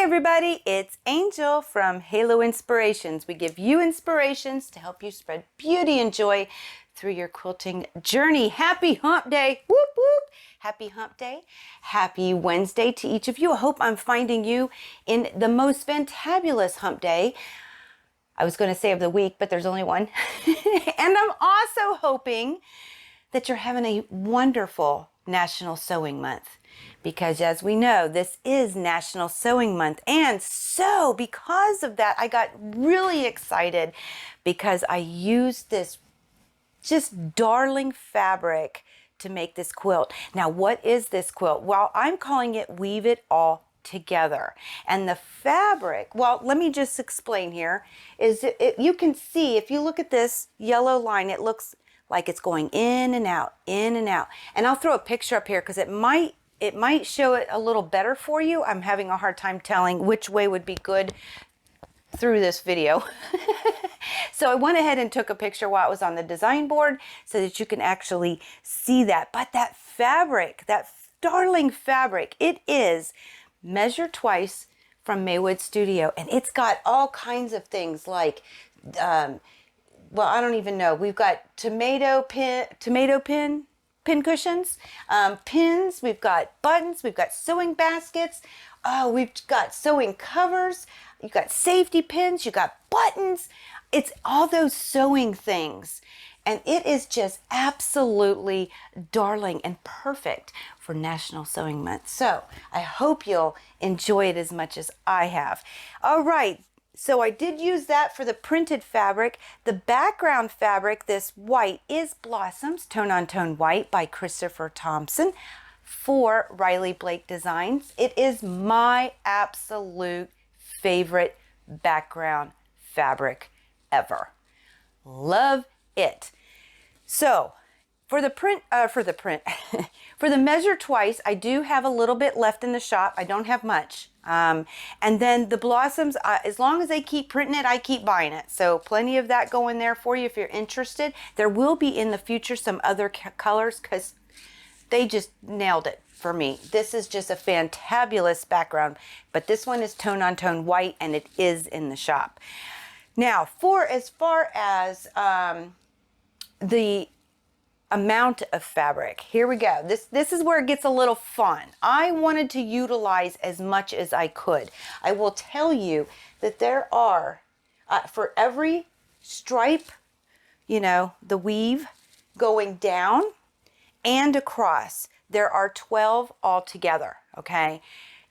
everybody, it's Angel from Halo Inspirations. We give you inspirations to help you spread beauty and joy through your quilting journey. Happy hump day. Whoop whoop. Happy hump day. Happy Wednesday to each of you. I hope I'm finding you in the most fantabulous hump day. I was going to say of the week, but there's only one. And I'm also hoping that you're having a wonderful National Sewing Month, because as we know, this is National Sewing Month. And so because of that, I got really excited because I used this just darling fabric to make this quilt. Now, what is this quilt? Well, I'm calling it Weave It All Together. And the fabric, well, let me just explain here, is you can see, if you look at this yellow line, it looks like it's going in and out, in and out. And I'll throw a picture up here because it might show it a little better for you. I'm having a hard time telling which way would be good through this video. So I went ahead and took a picture while it was on the design board so that you can actually see that. But that fabric, that darling fabric, it is Measure Twice from Maywood Studio. And it's got all kinds of things like, well, I don't even know. We've got tomato pin cushions, pins. We've got buttons. We've got sewing baskets. We've got sewing covers. You've got safety pins. You've got buttons. It's all those sewing things. And it is just absolutely darling and perfect for National Sewing Month. So I hope you'll enjoy it as much as I have. All right. So I did use that for the printed fabric. The background fabric, this white, is Blossoms Tone on Tone White by Christopher Thompson for Riley Blake Designs. It is my absolute favorite background fabric ever. Love it. So for the for the Measure Twice, I do have a little bit left in the shop. I don't have much. And then the Blossoms, as long as they keep printing it, I keep buying it. So plenty of that going there for you if you're interested. There will be in the future some other colors because they just nailed it for me. This is just a fantabulous background, but this one is Tone on Tone White and it is in the shop. Now, for as far as the amount of fabric, here we go. This is where it gets a little fun. I wanted to utilize as much as I could. I will tell you that there are, for every stripe, you know, the weave going down and across, there are 12 altogether, okay?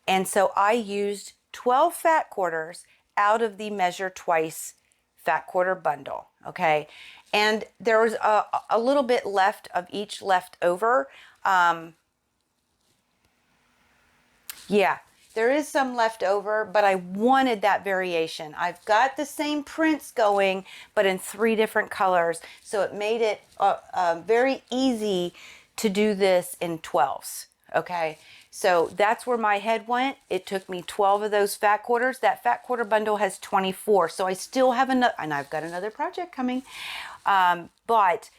And so I used 12 fat quarters out of the Measure Twice fat quarter bundle, okay? And there was a little bit left of each left over. Yeah, there is some left over, but I wanted that variation. I've got the same prints going, but in 3 different colors. So it made it very easy to do this in 12s, okay? So that's where my head went. It took me 12 of those fat quarters. That fat quarter bundle has 24. So I still have another, and I've got another project coming. But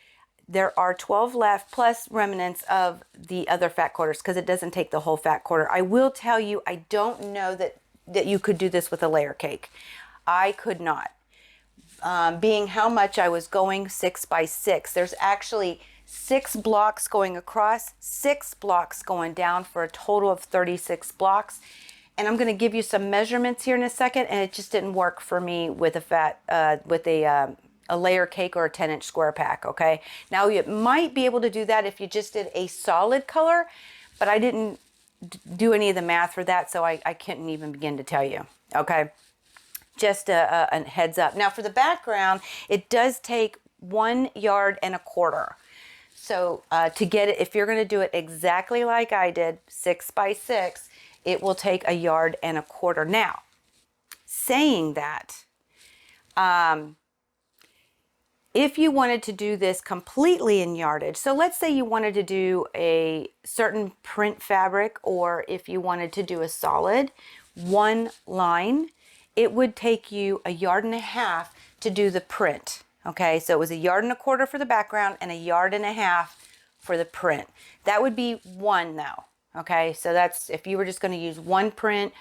there are 12 left plus remnants of the other fat quarters because it doesn't take the whole fat quarter. I will tell you, I don't know that you could do this with a layer cake. I could not. Being how much I was going 6 by 6, there's actually 6 blocks going across, 6 blocks going down for a total of 36 blocks. And I'm going to give you some measurements here in a second, and it just didn't work for me with a layer cake or a 10-inch square pack, okay? Now, you might be able to do that if you just did a solid color, but I didn't do any of the math for that, so I couldn't even begin to tell you, okay? Just a heads up. Now, for the background, it does take 1 yard and a quarter. So to get it, if you're going to do it exactly like I did, 6 by 6, it will take 1 yard and a quarter. Now, saying that, if you wanted to do this completely in yardage, so let's say you wanted to do a certain print fabric, or if you wanted to do a solid 1 line, it would take you 1.5 yards to do the print. Okay, so it was 1.25 yards for the background and 1.5 yards for the print. That would be 1 though. Okay, so that's if you were just going to use 1 print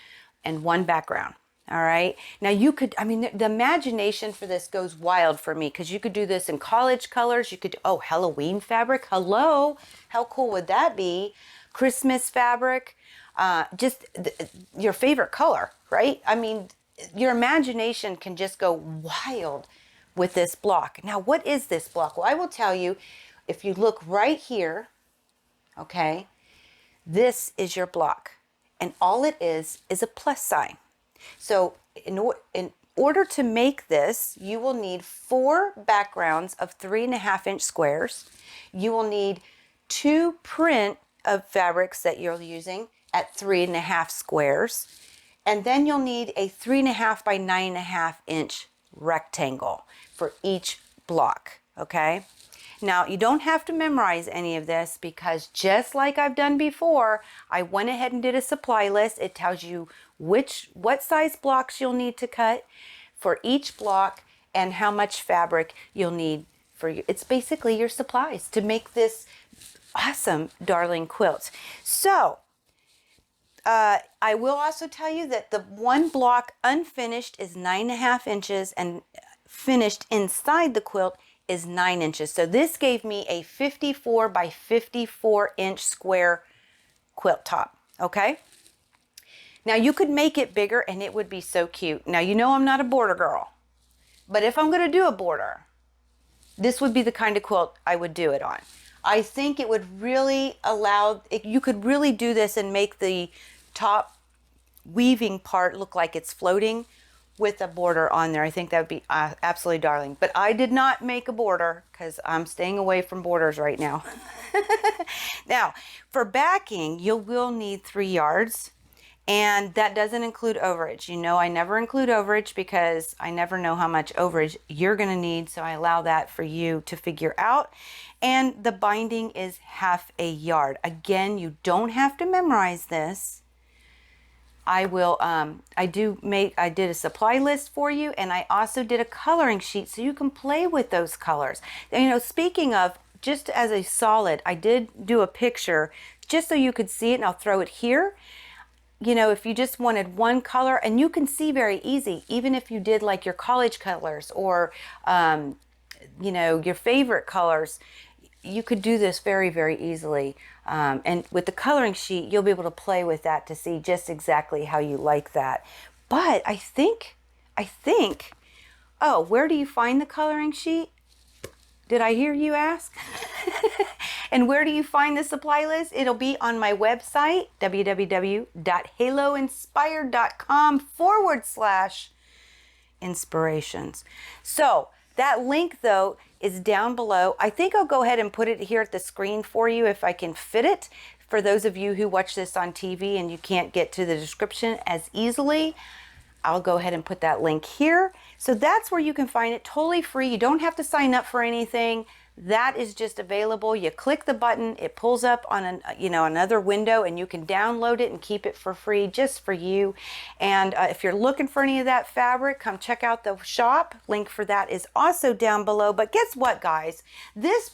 and one background. All right. Now you could, I mean, the imagination for this goes wild for me because you could do this in college colors. You could, oh, Halloween fabric. Hello. How cool would that be? Christmas fabric, your favorite color, right? I mean, your imagination can just go wild with this block. Now, what is this block? Well, I will tell you, if you look right here, okay, this is your block. And all it is a plus sign. So in order to make this, you will need 4 backgrounds of 3.5-inch squares. You will need 2 print of fabrics that you're using at 3.5 squares. And then you'll need a 3.5 by 9.5-inch rectangle for each block, okay? Now, you don't have to memorize any of this because just like I've done before, I went ahead and did a supply list. It tells you what size blocks you'll need to cut for each block and how much fabric you'll need for you. It's basically your supplies to make this awesome darling quilt. So, I will also tell you that the one block unfinished is 9.5 inches and finished inside the quilt is 9 inches. So this gave me a 54 by 54 inch square quilt top. Okay. Now you could make it bigger and it would be so cute. Now, you know, I'm not a border girl, but if I'm going to do a border, this would be the kind of quilt I would do it on. I think it would really you could really do this and make the top weaving part look like it's floating with a border on there. I think that would be absolutely darling. But I did not make a border because I'm staying away from borders right now. Now, for backing, you will need 3 yards. And that doesn't include overage. You know, I never include overage because I never know how much overage you're going to need. So I allow that for you to figure out. And the binding is 1/2 yard. Again, you don't have to memorize this. I did a supply list for you, and I also did a coloring sheet so you can play with those colors. And, you know, speaking of, just as a solid, I did do a picture just so you could see it, and I'll throw it here. You know, if you just wanted one color, and you can see very easy, even if you did like your college colors or, you know, your favorite colors, you could do this very, very easily. And with the coloring sheet, you'll be able to play with that to see just exactly how you like that. But I think, oh, where do you find the coloring sheet? Did I hear you ask? And where do you find the supply list? It'll be on my website, www.haloinspired.com/inspirations. So that link, though, is down below. I think I'll go ahead and put it here at the screen for you if I can fit it. For those of you who watch this on TV and you can't get to the description as easily, I'll go ahead and put that link here. So that's where you can find it, totally free. You don't have to sign up for anything. That is just available. You click the button, it pulls up on another window, and you can download it and keep it for free just for you. And if you're looking for any of that fabric, come check out the shop. Link for that is also down below. But guess what, guys? This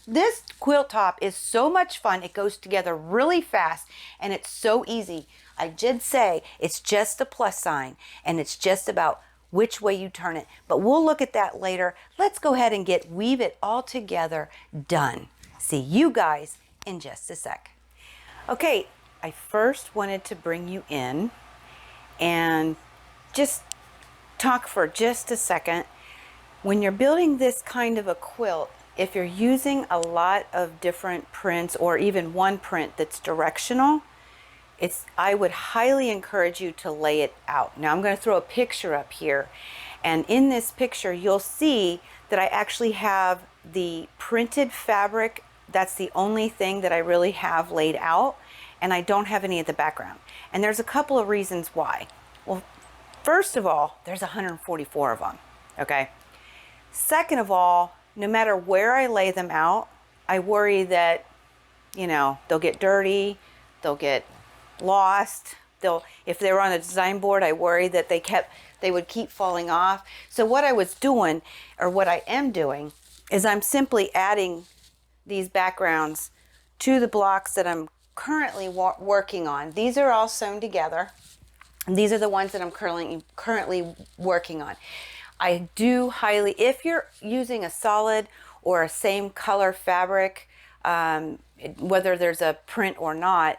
quilt top is so much fun. It goes together really fast, and it's so easy. I did say it's just a plus sign, and it's just about which way you turn it. But we'll look at that later. Let's go ahead and weave it all together done. See you guys in just a sec. Okay, I first wanted to bring you in and just talk for just a second. When you're building this kind of a quilt, if you're using a lot of different prints or even one print that's directional, I would highly encourage you to lay it out. Now I'm going to throw a picture up here, and in this picture you'll see that I actually have the printed fabric. That's the only thing that I really have laid out, and I don't have any at the background. And there's a couple of reasons why. Well, first of all, there's 144 of them, okay? Second of all, no matter where I lay them out, I worry that, you know, they'll get dirty, they'll get lost. If they were on a design board, I worry that they would keep falling off. So what I was doing, or what I am doing, is I'm simply adding these backgrounds to the blocks that I'm currently working on. These are all sewn together. These are the ones that I'm currently working on. I do highly, if you're using a solid or a same color fabric, whether there's a print or not,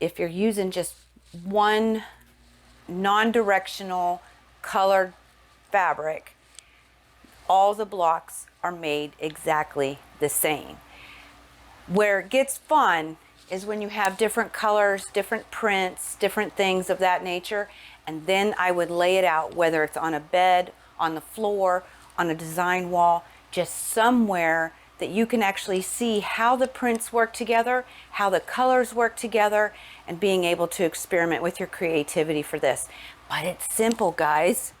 if you're using just one non-directional colored fabric, all the blocks are made exactly the same. Where it gets fun is when you have different colors, different prints, different things of that nature, and then I would lay it out, whether it's on a bed, on the floor, on a design wall, just somewhere that you can actually see how the prints work together, how the colors work together, and being able to experiment with your creativity for this. But it's simple, guys.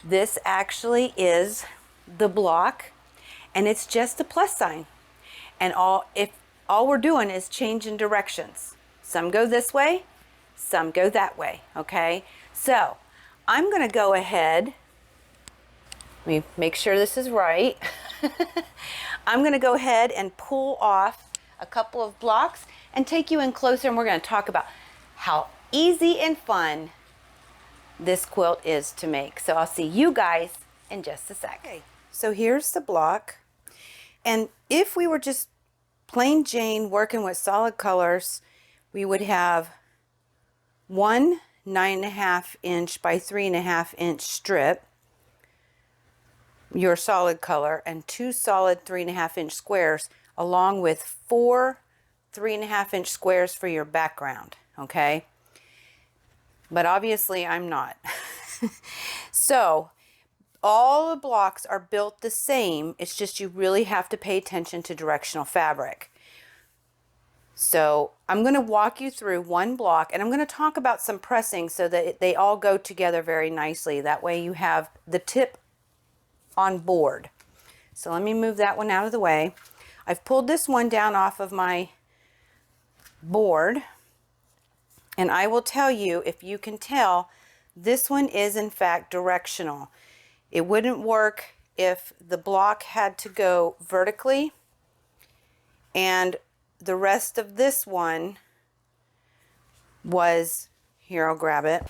This actually is the block, and it's just a plus sign. And all we're doing is changing directions. Some go this way, some go that way, okay? So I'm gonna go ahead, let me make sure this is right. I'm gonna go ahead and pull off a couple of blocks and take you in closer, and we're gonna talk about how easy and fun this quilt is to make. So I'll see you guys in just a sec. Okay, so here's the block. And if we were just plain Jane working with solid colors, we would have one 9.5 inch by 3.5 inch strip, your solid color, and two solid 3.5 inch squares, along with four 3.5 inch squares for your background, okay? But obviously I'm not. So all the blocks are built the same. It's just you really have to pay attention to directional fabric. So I'm going to walk you through one block, and I'm going to talk about some pressing so that they all go together very nicely. That way you have the tip on board. So let me move that one out of the way. I've pulled this one down off of my board, and I will tell you, if you can tell, this one is in fact directional. It wouldn't work if the block had to go vertically and the rest of this one was, here, I'll grab it.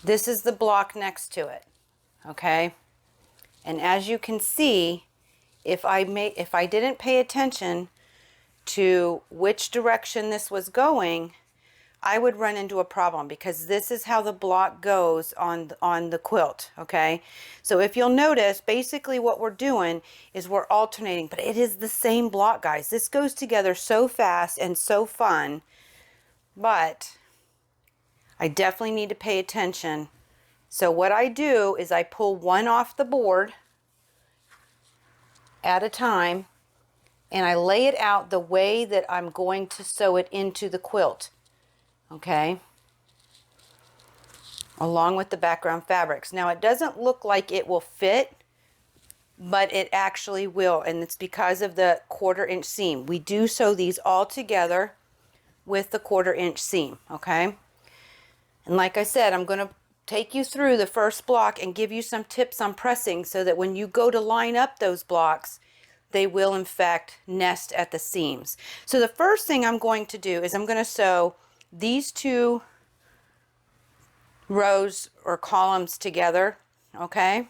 This is the block next to it, okay? And as you can see, if I didn't pay attention to which direction this was going, I would run into a problem, because this is how the block goes on the quilt, okay? So if you'll notice, basically what we're doing is we're alternating, but it is the same block, guys. This goes together so fast and so fun, but I definitely need to pay attention. So what I do is I pull one off the board at a time, and I lay it out the way that I'm going to sew it into the quilt. Okay, along with the background fabrics. Now it doesn't look like it will fit, but it actually will, and it's because of the 1/4 inch seam. We do sew these all together with the 1/4 inch seam, okay? And like I said, I'm going to take you through the first block and give you some tips on pressing so that when you go to line up those blocks, they will in fact nest at the seams. So the first thing I'm going to do is I'm going to sew these two rows or columns together, okay?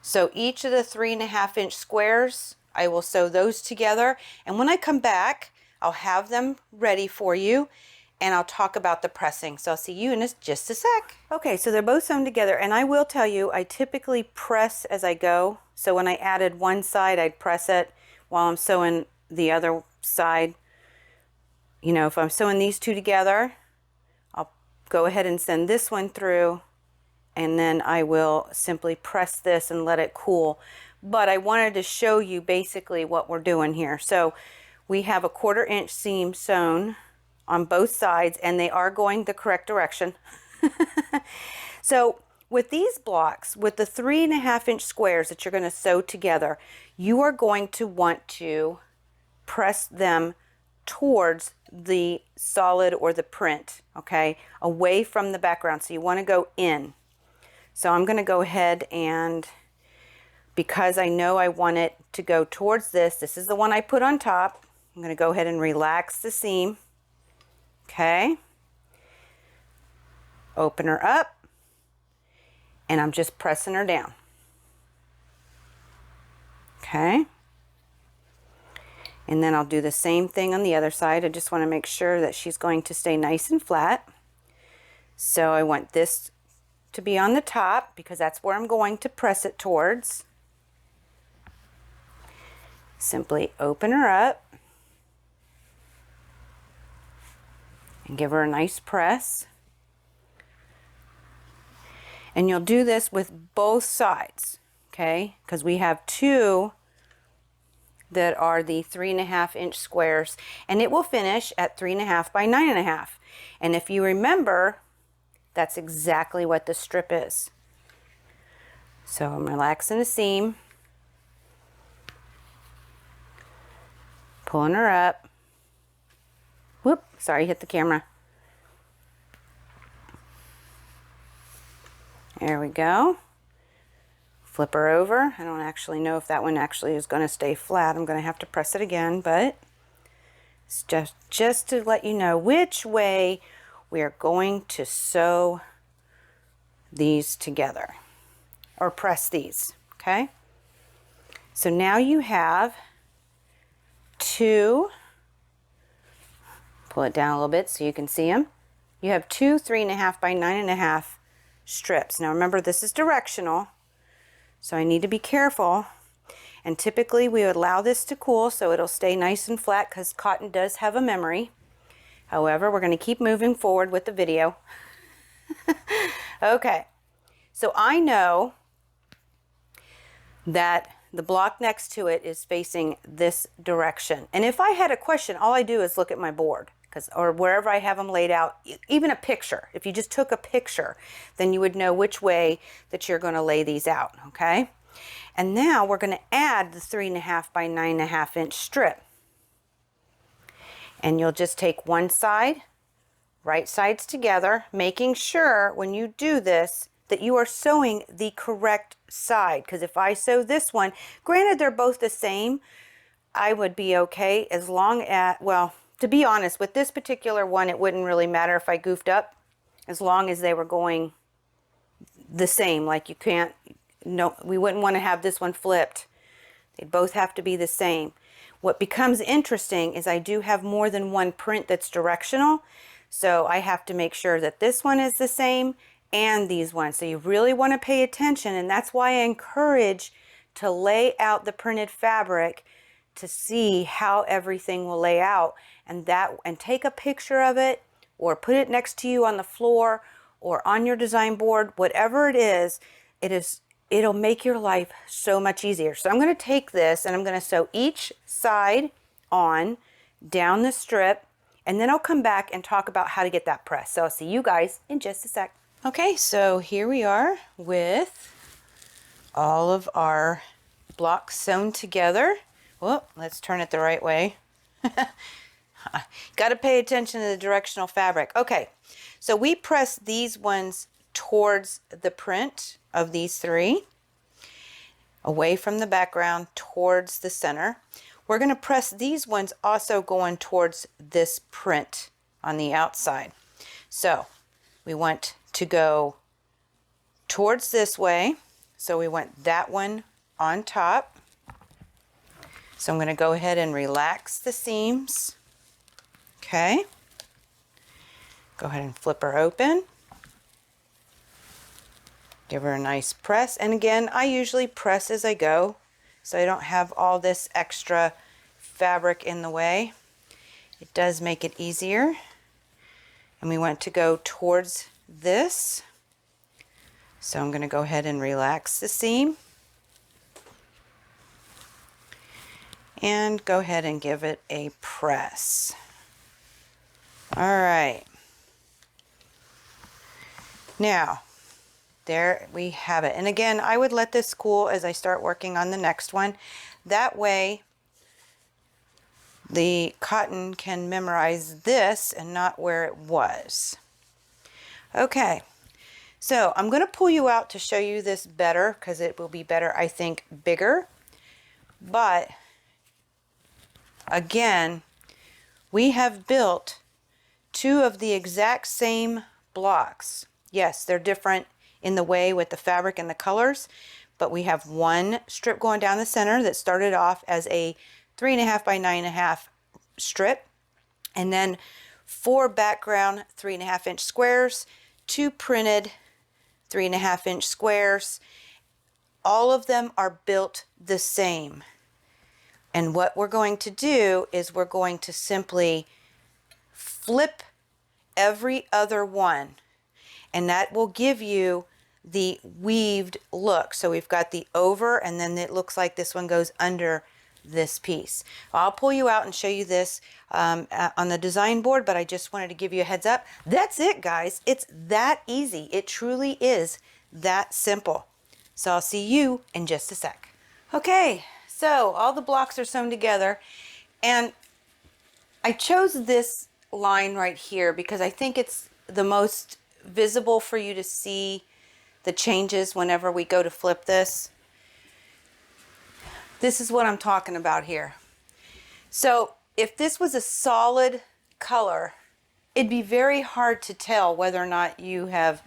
So each of the 3.5 inch squares, I will sew those together, and when I come back, I'll have them ready for you, and I'll talk about the pressing. So I'll see you in just a sec. Okay, so they're both sewn together, and I will tell you, I typically press as I go. So when I added one side, I'd press it while I'm sewing the other side. You know, if I'm sewing these two together, I'll go ahead and send this one through, and then I will simply press this and let it cool. But I wanted to show you basically what we're doing here. So we have a 1/4 inch seam sewn on both sides, and they are going the correct direction. So with these blocks, with the 3.5 inch squares that you're going to sew together, you are going to want to press them towards the solid or the print, okay, away from the background. So you want to go in. So I'm going to go ahead, and because I know I want it to go towards this is the one I put on top. I'm going to go ahead and relax the seam, Okay. Open her up, and I'm just pressing her down. Okay. And then I'll do the same thing on the other side. I just want to make sure that she's going to stay nice and flat. So I want this to be on the top because that's where I'm going to press it towards. Simply open her up and give her a nice press. And you'll do this with both sides, okay? Because we have two that are the 3.5-inch squares, and it will finish at 3.5 by 9.5. And if you remember, that's exactly what the strip is. So I'm relaxing the seam, pulling her up. Whoop, sorry, hit the camera. There we go. Flip her over. I don't actually know if that one actually is going to stay flat. I'm going to have to press it again, but it's just to let you know which way we are going to sew these together or press these, okay? So now you have two, pull it down a little bit so you can see them. You have two 3.5 by 9.5 strips. Now remember, this is directional, so I need to be careful. And typically we would allow this to cool so it'll stay nice and flat because cotton does have a memory. However, we're going to keep moving forward with the video. Okay, so I know that the block next to it is facing this direction. And if I had a question, all I do is look at my board, or wherever I have them laid out, even a picture. If you just took a picture, then you would know which way that you're going to lay these out, okay? And now we're going to add the 3.5 by 9.5 inch strip. And you'll just take one side, right sides together, making sure when you do this that you are sewing the correct side. Because if I sew this one, granted they're both the same, I would be okay as long as, well, to be honest, with this particular one, it wouldn't really matter if I goofed up as long as they were going the same. Like you can't, no, we wouldn't want to have this one flipped. They'd both have to be the same. What becomes interesting is I do have more than one print that's directional. So I have to make sure that this one is the same and these ones. So you really want to pay attention, and that's why I encourage to lay out the printed fabric to see how everything will lay out, and take a picture of it or put it next to you on the floor or on your design board. Whatever it is, it'll make your life so much easier. So I'm going to take this and I'm going to sew each side on down the strip, and then I'll come back and talk about how to get that press. So I'll see you guys in just a sec. Okay, so here we are with all of our blocks sewn together. Well, let's turn it the right way. Got to pay attention to the directional fabric. Okay, so we press these ones towards the print of these three, away from the background towards the center. We're going to press these ones also going towards this print on the outside. So we want to go towards this way. So we want that one on top. So I'm going to go ahead and relax the seams. Okay. Go ahead and flip her open. Give her a nice press. And again, I usually press as I go, so I don't have all this extra fabric in the way. It does make it easier. And we want to go towards this. So I'm going to go ahead and relax the seam. And go ahead and give it a press. All right. Now, there we have it. And again, I would let this cool as I start working on the next one. That way, the cotton can memorize this and not where it was. Okay, so I'm going to pull you out to show you this better because it will be better, I think, bigger. But again, we have built two of the exact same blocks. Yes, they're different in the way with the fabric and the colors, but we have one strip going down the center that started off as a 3.5 by 9.5 strip, and then 4 background 3.5 inch squares, 2 printed 3.5 inch squares. All of them are built the same. And what we're going to do is we're going to simply flip every other one, and that will give you the weaved look. So we've got the over, and then it looks like this one goes under this piece. I'll pull you out and show you this on the design board, but I just wanted to give you a heads up. That's it, guys. It's that easy. It truly is that simple. So I'll see you in just a sec. Okay, so all the blocks are sewn together, and I chose this line right here because I think it's the most visible for you to see the changes whenever we go to flip this. This is what I'm talking about here. So if this was a solid color, it'd be very hard to tell whether or not you have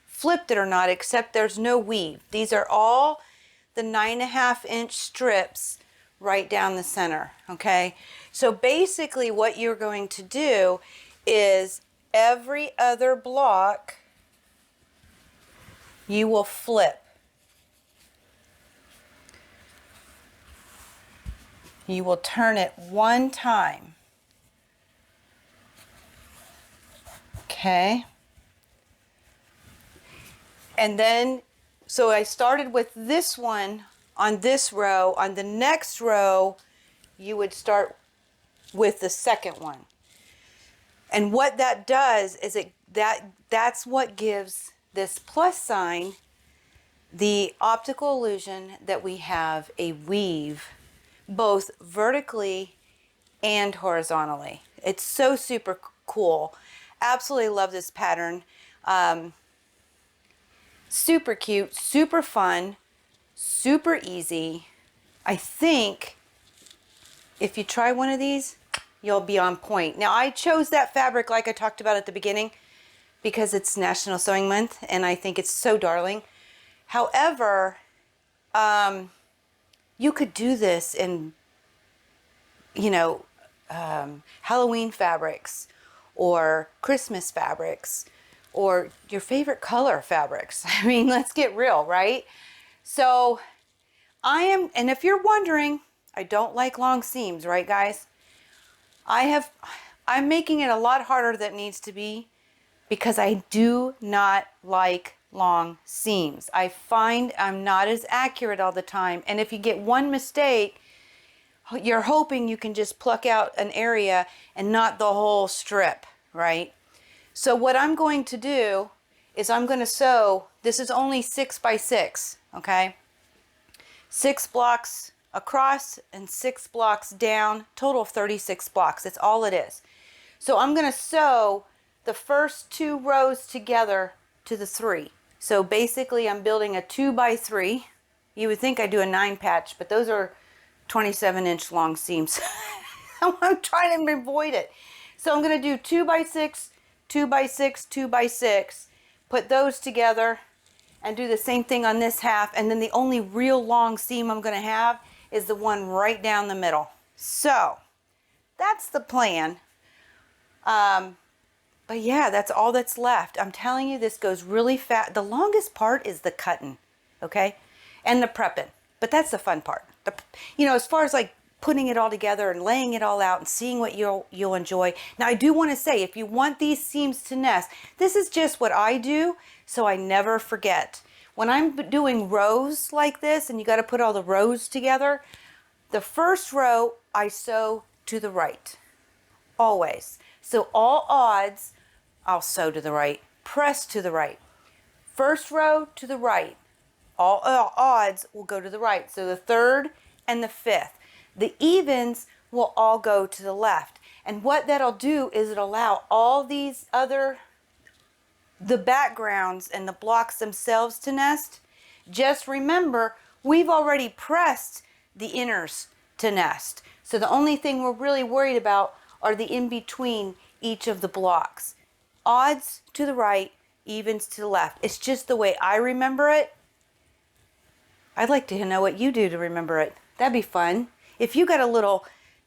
flipped it or not, except there's no weave. These are all the 9.5 inch strips right down the center, okay? So basically what you're going to do is every other block you will flip. You will turn it one time. Okay. And then, so I started with this one on this row. On the next row, you would start with the second one. And what that does is that's what gives this plus sign the optical illusion that we have a weave both vertically and horizontally. It's so super cool. Absolutely love this pattern. Super cute, super fun, super easy. I think if you try one of these, you'll be on point. Now, I chose that fabric like I talked about at the beginning because it's National Sewing Month and I think it's so darling. However, you could do this in, you know, Halloween fabrics or Christmas fabrics or your favorite color fabrics. I mean, let's get real, right? So and if you're wondering, I don't like long seams, right, guys? I'm making it a lot harder than it needs to be because I do not like long seams. I find I'm not as accurate all the time. And if you get one mistake, you're hoping you can just pluck out an area and not the whole strip, right? So what I'm going to do is I'm going to sew, this is only 6 by 6, okay? 6 blocks across and 6 blocks down, total of 36 blocks. That's all it is. So I'm going to sew the first 2 rows together to the 3. So basically I'm building a 2 by 3. You would think I'd do a 9 patch, but those are 27-inch long seams. I'm trying to avoid it. So I'm going to do 2 by 6, 2 by 6, 2 by 6, put those together and do the same thing on this half. And then the only real long seam I'm going to have is the one right down the middle. So that's the plan. But yeah, that's all that's left. I'm telling you, this goes really fast. The longest part is the cutting, okay? And the prepping. But that's the fun part. You know, as far as like putting it all together and laying it all out and seeing what you'll enjoy. Now, I do want to say, if you want these seams to nest, this is just what I do, so I never forget. When I'm doing rows like this, and you got to put all the rows together, the first row I sew to the right, always. So all odds, I'll sew to the right, press to the right. First row to the right, all odds will go to the right. So the 3rd and the 5th. The evens will all go to the left. And what that'll do is it'll allow all these the backgrounds and the blocks themselves to nest. Just remember, we've already pressed the inners to nest. So the only thing we're really worried about are the in-between each of the blocks. Odds to the right, evens to the left. It's just the way I remember it. I'd like to know what you do to remember it. That'd be fun. If you got a little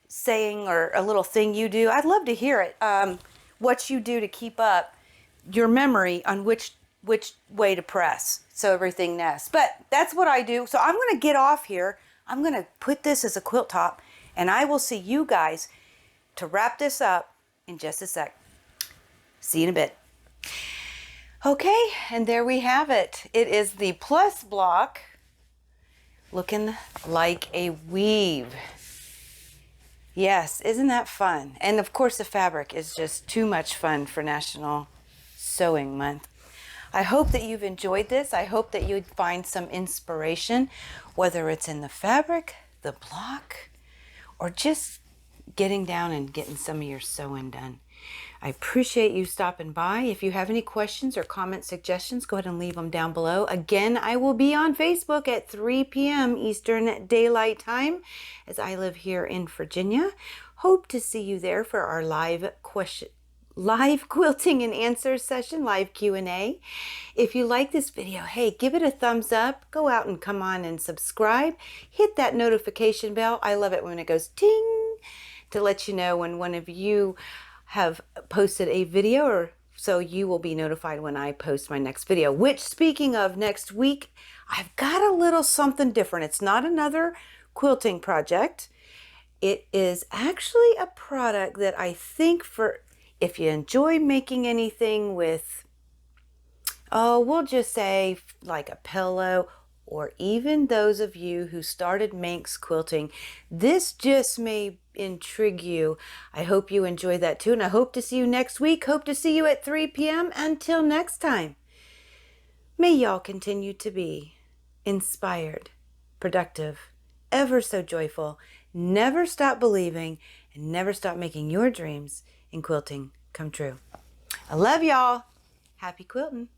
saying or a little thing you do, I'd love to hear it. What you do to keep up your memory on which way to press so everything nests. But that's what I do. So I'm going to get off here. I'm going to put this as a quilt top, and I will see you guys to wrap this up in just a sec. See you in a bit. Okay, and there we have it. It is the plus block looking like a weave. Yes, isn't that fun? And of course the fabric is just too much fun for National Sewing Month. I hope that you've enjoyed this. I hope that you'd find some inspiration, whether it's in the fabric, the block, or just getting down and getting some of your sewing done. I appreciate you stopping by. If you have any questions or comment suggestions, go ahead and leave them down below. Again, I will be on Facebook at 3 p.m. Eastern Daylight Time, as I live here in Virginia. Hope to see you there for our live quilting and answers session, live Q&A. If you like this video, hey, give it a thumbs up. Go out and come on and subscribe. Hit that notification bell. I love it when it goes ting to let you know when one of you have posted a video, or so you will be notified when I post my next video, which, speaking of next week, I've got a little something different. It's not another quilting project. It is actually a product that I think for if you enjoy making anything with, oh, we'll just say like a pillow, or even those of you who started Manx quilting, this just may intrigue you. I hope you enjoy that too, and I hope to see you next week. Hope to see you at 3 p.m. Until next time, may y'all continue to be inspired, productive, ever so joyful, never stop believing, and never stop making your dreams in quilting come true. I love y'all. Happy quilting.